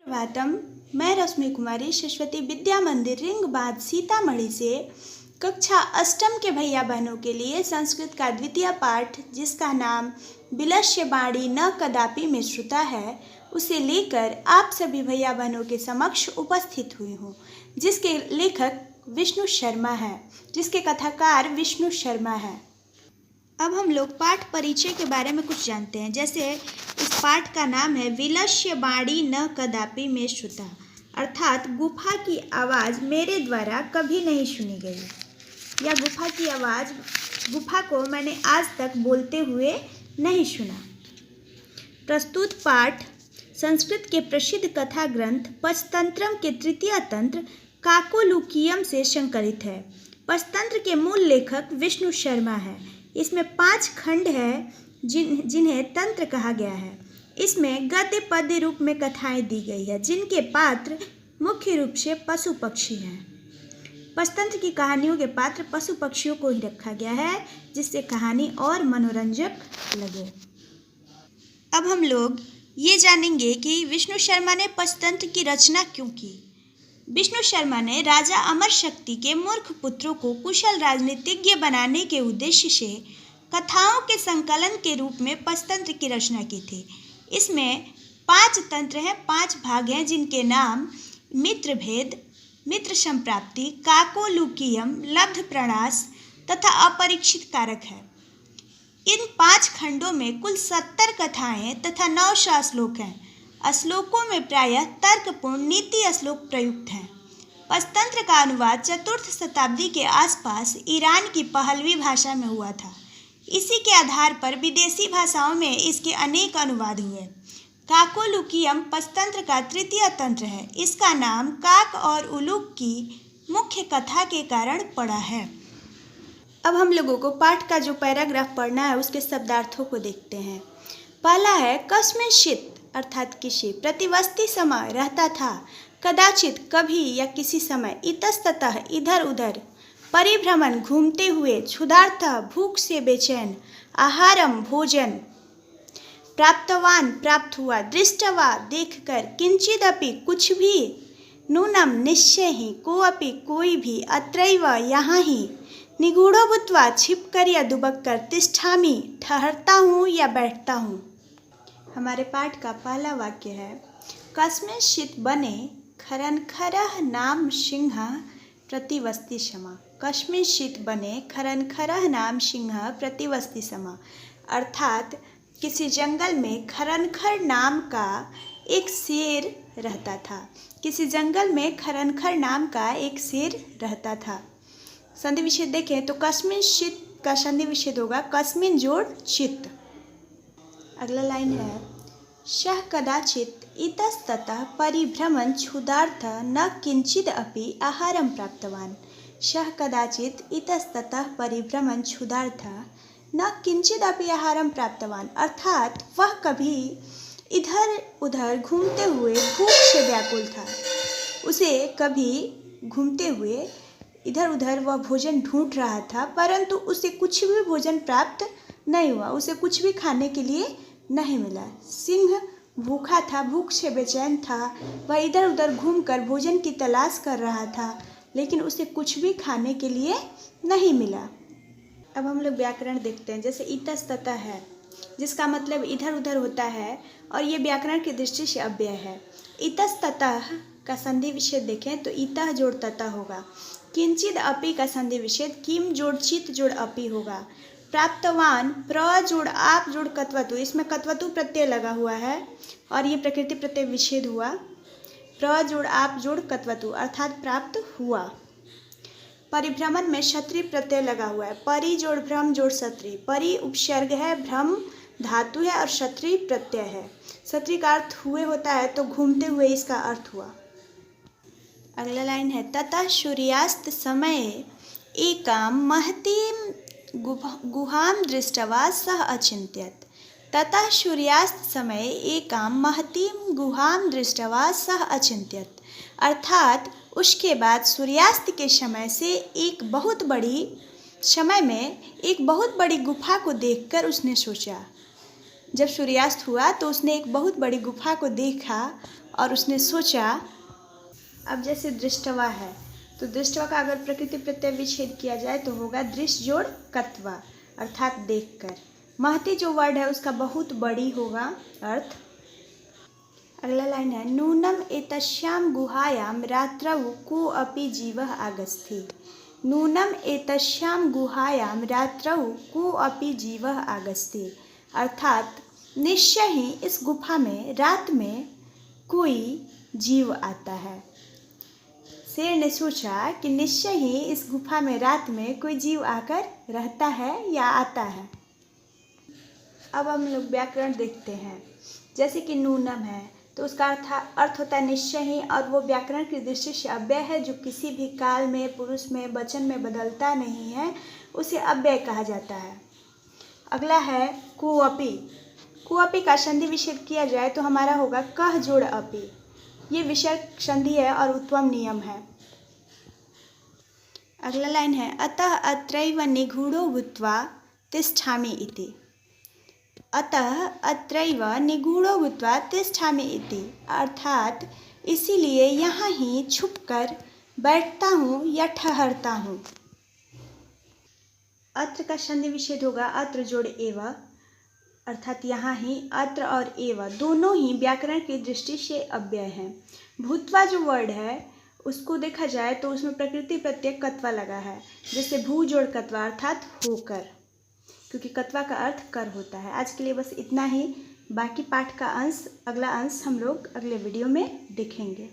प्रभातम। मैं रश्मि कुमारी सरस्वती विद्या मंदिर रिंग बाँध सीतामढ़ी से कक्षा अष्टम के भैया बहनों के लिए संस्कृत का द्वितीय पाठ, जिसका नाम विलस्य वाणी न कदापि में श्रुता है, उसे लेकर आप सभी भैया बहनों के समक्ष उपस्थित हुई हूँ, जिसके लेखक विष्णु शर्मा है, जिसके कथाकार विष्णु शर्मा है। अब हम लोग पाठ परिचय के बारे में कुछ जानते हैं। जैसे इस पाठ का नाम है विलस्य वाणी न कदापि में श्रुता, अर्थात गुफा की आवाज़ मेरे द्वारा कभी नहीं सुनी गई, या गुफा को मैंने आज तक बोलते हुए नहीं सुना। प्रस्तुत पाठ संस्कृत के प्रसिद्ध कथा ग्रंथ पंचतंत्रम के तृतीय तंत्र काकोलुकीयम से संकलित है। पंचतंत्र के मूल लेखक विष्णु शर्मा है। इसमें 5 खंड है जिन्हें तंत्र कहा गया है। इसमें गद्य पद्य रूप में कथाएं दी गई है, जिनके पात्र मुख्य रूप से पशु पक्षी हैं। पंचतंत्र की कहानियों के पात्र पशु पक्षियों को ही रखा गया है, जिससे कहानी और मनोरंजक लगे। अब हम लोग ये जानेंगे कि विष्णु शर्मा ने पंचतंत्र की रचना क्यों की। विष्णु शर्मा ने राजा अमर शक्ति के मूर्ख पुत्रों को कुशल राजनीतिज्ञ बनाने के उद्देश्य से कथाओं के संकलन के रूप में पंचतंत्र की रचना की थी। इसमें 5 तंत्र हैं, 5 भाग हैं, जिनके नाम मित्र भेद, मित्र संप्राप्ति, काकोलुकीयम, लब्ध प्रणास तथा अपरीक्षित कारक है। इन 5 खंडों में कुल 70 कथाएं तथा 900 श्लोक हैं। श्लोकों में प्रायः तर्कपूर्ण नीति श्लोक प्रयुक्त हैं। पंचतंत्र का अनुवाद 4th शताब्दी के आसपास ईरान की पहलवी भाषा में हुआ था। इसी के आधार पर विदेशी भाषाओं में इसके अनेक अनुवाद हुए। काकोलुकीयम पंचतंत्र का तृतीय तंत्र है। इसका नाम काक और उलूक की मुख्य कथा के कारण पड़ा है। अब हम लोगों को पाठ का जो पैराग्राफ पढ़ना है, उसके शब्दार्थों को देखते हैं। पहला है कस्मिंश्चित्, अर्थात किसी, प्रतिवस्ती समय रहता था, कदाचित कभी या किसी समय, इतस्ततः इधर उधर, परिभ्रमण घूमते हुए, क्षुधार्तः भूख से बेचैन, आहारम भोजन, प्राप्तवान प्राप्त हुआ, दृष्टवा देखकर, किंचिदपि कुछ भी, नूनम निश्चय ही, कोअपि कोई भी, अत्रैव यहाँ ही, निगूढ़ो भूत्वा छिपकर या दुबक कर, तिष्ठामि ठहरता हूँ या बैठता हूँ। हमारे पाठ का पहला वाक्य है कस्मिंश्चित् बने खरनखरः नाम सिंह प्रतिवस्ति समा। कस्मिंश्चित् बने खरनखरः नाम सिंह प्रतिवस्ति समा, अर्थात किसी जंगल में खरनखर नाम का एक शेर रहता था। किसी जंगल में खरनखर नाम का एक शेर रहता था। संधि विच्छेद देखें तो कस्मिंश्चित् का संधि विच्छेद होगा कस्मिन जोड़ चित्त। अगला लाइन है सः कदाचित् इतस्ततः परिभ्रमण क्षुधार्तः न किंचिद अपि आहारं प्राप्तवान। सः कदाचित् इतस्ततः परिभ्रमण क्षुधार्तः न किंचिद अपि आहारं प्राप्तवान, अर्थात वह कभी इधर उधर घूमते हुए भूख से व्याकुल था। उसे कभी घूमते हुए इधर उधर वह भोजन ढूंढ रहा था, परंतु उसे कुछ भी भोजन प्राप्त नहीं हुआ। उसे कुछ भी खाने के लिए नहीं मिला। सिंह भूखा था, भूख से बेचैन था। वह इधर उधर घूमकर भोजन की तलाश कर रहा था, लेकिन उसे कुछ भी खाने के लिए नहीं मिला। अब हम लोग व्याकरण देखते हैं। जैसे इतस्ततः है, जिसका मतलब इधर उधर होता है, और ये व्याकरण की दृष्टि से अव्यय है। इतस्ततः का संधि विच्छेद देखें तो इतः जोड़ ततः होगा। किंचिद अपि का संधि विच्छेद किम जोड़ चित जोड़ अपि होगा। प्राप्तवान प्र जोड़ आप जोड़ कत्वतु, इसमें कत्वतु प्रत्यय लगा हुआ है और ये प्रकृति प्रत्यय विच्छेद हुआ। प्र जोड़ आप जोड़ कत्वतु, अर्थात प्राप्त हुआ। परिभ्रमण में क्षत्रि प्रत्यय लगा हुआ है। परि जोड़ भ्रम जोड़ क्षत्रि। परि उपसर्ग है, भ्रम धातु है और क्षत्रि प्रत्यय है। क्षत्रि का अर्थ हुए होता है, तो घूमते हुए इसका अर्थ हुआ। अगला लाइन है ततः सूर्यास्त समये एकां महतीं गुहां दृष्ट्वा सः अचिन्त्यत्। ततः सूर्यास्त समय एकां महतीं गुहां दृष्ट्वा सः अचिन्त्यत्, अर्थात उसके बाद सूर्यास्त के समय से एक बहुत बड़ी गुफा को देखकर उसने सोचा। जब सूर्यास्त हुआ तो उसने एक बहुत बड़ी गुफा को देखा और उसने सोचा। अब जैसे दृष्टवा है, तो दृष्टवा का अगर प्रकृति प्रत्यय विच्छेद किया जाए तो होगा दृश्य जोड़ कत्वा, अर्थात देखकर। महती जो वर्ड है उसका बहुत बड़ी होगा अर्थ। अगला लाइन है नूनम एतस्याम गुहायाम रात्रौ कोऽपि जीवः आगस्ति। नूनम एतस्याम गुहायाम रात्रौ कोऽपि जीवः आगस्ति, अर्थात निश्चय ही इस गुफा में रात में कोई जीव आता है। शेर ने सोचा कि निश्चय ही इस गुफा में रात में कोई जीव आकर रहता है या आता है। अब हम लोग व्याकरण देखते हैं। जैसे कि नूनम है तो उसका अर्थ होता है निश्चय ही, और वो व्याकरण की दृष्टि से अव्यय है जो किसी भी काल में, पुरुष में, वचन में बदलता नहीं है, उसे अव्यय कहा जाता है। अगला है कोऽपि। कोऽपि का संधि विच्छेद किया जाए तो हमारा होगा कह जोड़ अपि। ये विसर्ग संधि है और उत्तम नियम है। अगला लाइन है अतः अत्रैव निगूढ़ो भूत्वा तिष्ठामि इति। अतः अत्रैव निगूढ़ो भूत्वा तिष्ठामि इति, अर्थात इसीलिए यहाँ ही छुपकर बैठता हूँ या ठहरता हूँ। अत्र का संधि विच्छेद होगा अत्र जोड़ एव, अर्थात यहाँ ही अत्र और एव दोनों ही व्याकरण की दृष्टि से अव्यय हैं। भूत्वा जो वर्ड है उसको देखा जाए तो उसमें प्रकृति प्रत्यय कत्वा लगा है, जैसे भू जोड़ कत्वा अर्थात होकर, क्योंकि कत्वा का अर्थ कर होता है। आज के लिए बस इतना ही। बाकी पाठ का अंश, अगला अंश हम लोग अगले वीडियो में देखेंगे।